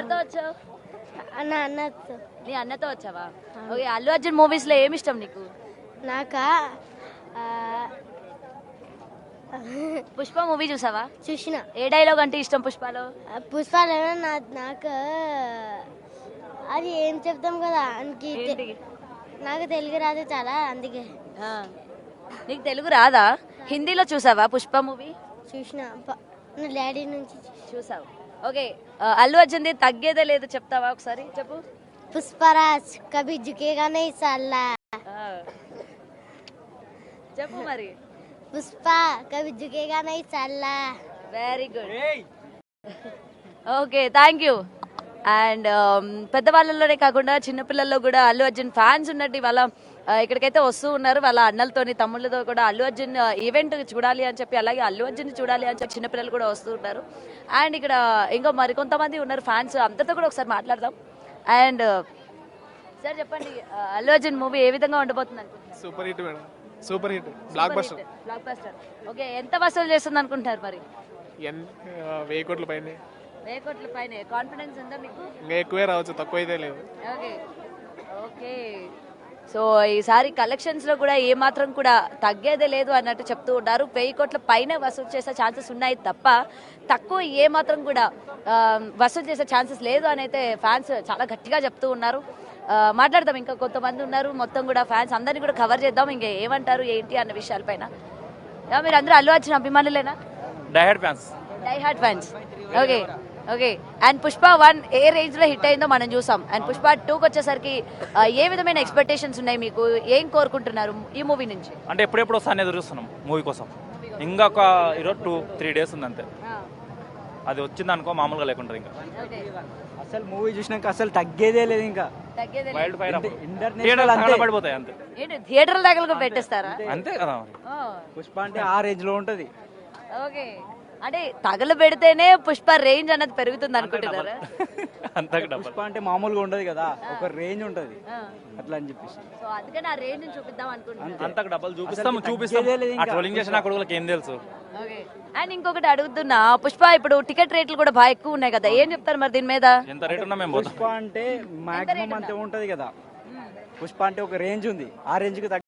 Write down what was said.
ఎవరితో వచ్చావు? అన్నతో. నీ అన్నతో వచ్చావా? ఓకే, అల్లు అర్జున్ మూవీస్ లో ఏమి ఇష్టం నీకు? నాకా పుష్ప మూవీ చూసావా? చూసిన. ఏ డైలాగ్ అంటే ఇష్టం పుష్పలో? పుష్పాలు నాకు అది ఏం చెప్తాం కదా ఏంటి? నాకు తెలుగు రాదు చాలా, అందుకే ఆ. నీకు తెలుగు రాదా? హిందీలో చూసావా పుష్ప మూవీ? చూసిన. నా డాడీ నుంచి చూసావు. ఓకే, అల్లు అర్జున్ది తగ్గేదే లేదు చెప్తావా ఒకసారి? చెప్పు. పుష్పరాజ్ కభీ జుకేగా నహీ సాలా. ఆ. చెప్పు మరి. పుష్ప కభీ జుకేగా నహీ సాలా. Very good. Okay, thank you. And పెద్దవాళ్ళలోనే కాకుండా చిన్నపిల్లల్లో కూడా అల్లు అర్జున్ ఫ్యాన్స్ ఉన్నట్టు వాళ్ళ ఇక్కడికైతే వస్తూ ఉన్నారు. వాళ్ళ అన్నలతోని తమ్ముళ్ళతో కూడా అల్లు అర్జున్ ఈవెంట్ చూడాలి అని చెప్పి, అలాగే అల్లు అర్జున్ చూడాలి అని చెప్పి చిన్నపిల్లలు కూడా వస్తూ ఉంటారు. అండ్ ఇక్కడ ఇంకా మరికొంతమంది ఉన్నారు ఫ్యాన్స్, అందరితో కూడా ఒకసారి మాట్లాడదాం. అండ్ సార్ చెప్పండి, అల్లు అర్జున్ మూవీ ఏ విధంగా ఉండబోతుంది అనుకుంటున్నారు? Super hit madam, super hit, block buster. Block buster. Okay, ఎంత వసూలు చేస్తుంది అనుకుంటున్నారు మరి? 1000 కోట్ల పైన. 1000 కోట్ల పైన కాన్ఫిడెన్స్ ఉందా మీకు? ఇంకా ఎక్కువే రావచ్చు, తక్కువ అయితే లేదు. Okay okay. సో ఈసారి కలెక్షన్స్ లో కూడా ఏ మాత్రం కూడా తగ్గేదే లేదు అన్నట్టు చెప్తూ ఉన్నారు. 1000 కోట్ల పైన వసూలు చేసే ఛాన్సెస్ ఉన్నాయి తప్ప తక్కువ ఏ మాత్రం కూడా వసూలు చేసే ఛాన్సెస్ లేదు అని అయితే ఫ్యాన్స్ చాలా గట్టిగా చెప్తూ ఉన్నారు. మాట్లాడదాం, ఇంకా కొంతమంది ఉన్నారు, మొత్తం కూడా ఫ్యాన్స్ అందరినీ కూడా కవర్ చేద్దాం. ఇంకా ఏమంటారు ఏంటి అన్న విషయాలపైన. మీరు అందరూ అల్లు అర్జున్ అభిమానులేనా? Die hard fans. Okay okay. And Pushpa 1 ఏ రేంజ్ లో హిట్ అయిందో మనం చూసాం. అండ్ పుష్ప 2కి వచ్చేసరికి ఏ విధమైన ఎక్స్పెక్టేషన్స్ ఉన్నాయి మీకు? ఏం కోరుకుంటున్నారు ఈ మూవీ నుంచి? అంటే ఎప్పుడెప్పుడు వస్తాను ఎదురు చూస్తున్నాం మూవీ కోసం. ఇంకొక ఈరోజు 2-3 డేస్ ఉంది అంతే. అది వచ్చింది అనుకో మామూలుగా లేకుండా ఇంకా అసలు మూవీ చూసినాక అసలు తగ్గేదే లేదు. ఇంకా వైల్డ్ ఫైర్ ఇంటర్నేషనల్ పడిపోతాయి అంతే. ఏంటి థియేటర్ దగ్గర పెట్టేస్తారా? అంతే కదా. పుష్ప అంటే ఆ రేంజ్ లో ఉంటది. ఓకే, అంటే తగలు పెడితేనే పుష్ప రేంజ్ అన్నది పెరుగుతుంది అనుకుంటున్నారా? పుష్ప అంటే మామూలుగా ఉండదు కదా, ఒక రేంజ్ ఉంటది అట్లా అని చెప్పేసి. సో అందుకని ఆ రేంజ్ చూపిద్దాం అనుకుంటున్నాను. అంతకు డబ్బులు చూపిస్తాం. ఆ ట్రోలింగ్ చేసిన కొడుకులకు ఏం తెలుసు. ఓకే. అండ్ ఇంకొకటి అడుగుతున్నా, పుష్ప ఇప్పుడు టికెట్ రేట్లు కూడా బాగా ఎక్కువ ఉన్నాయి కదా, ఏం చెప్తారు మరి దీని మీద? ఎంత రేట్ ఉన్నా మేము పోతాం. పుష్ప అంటే మాక్సిమం అంతే ఉంటది కదా. పుష్ప అంటే ఒక రేంజ్ ఉంది, ఆ రేంజ్ కి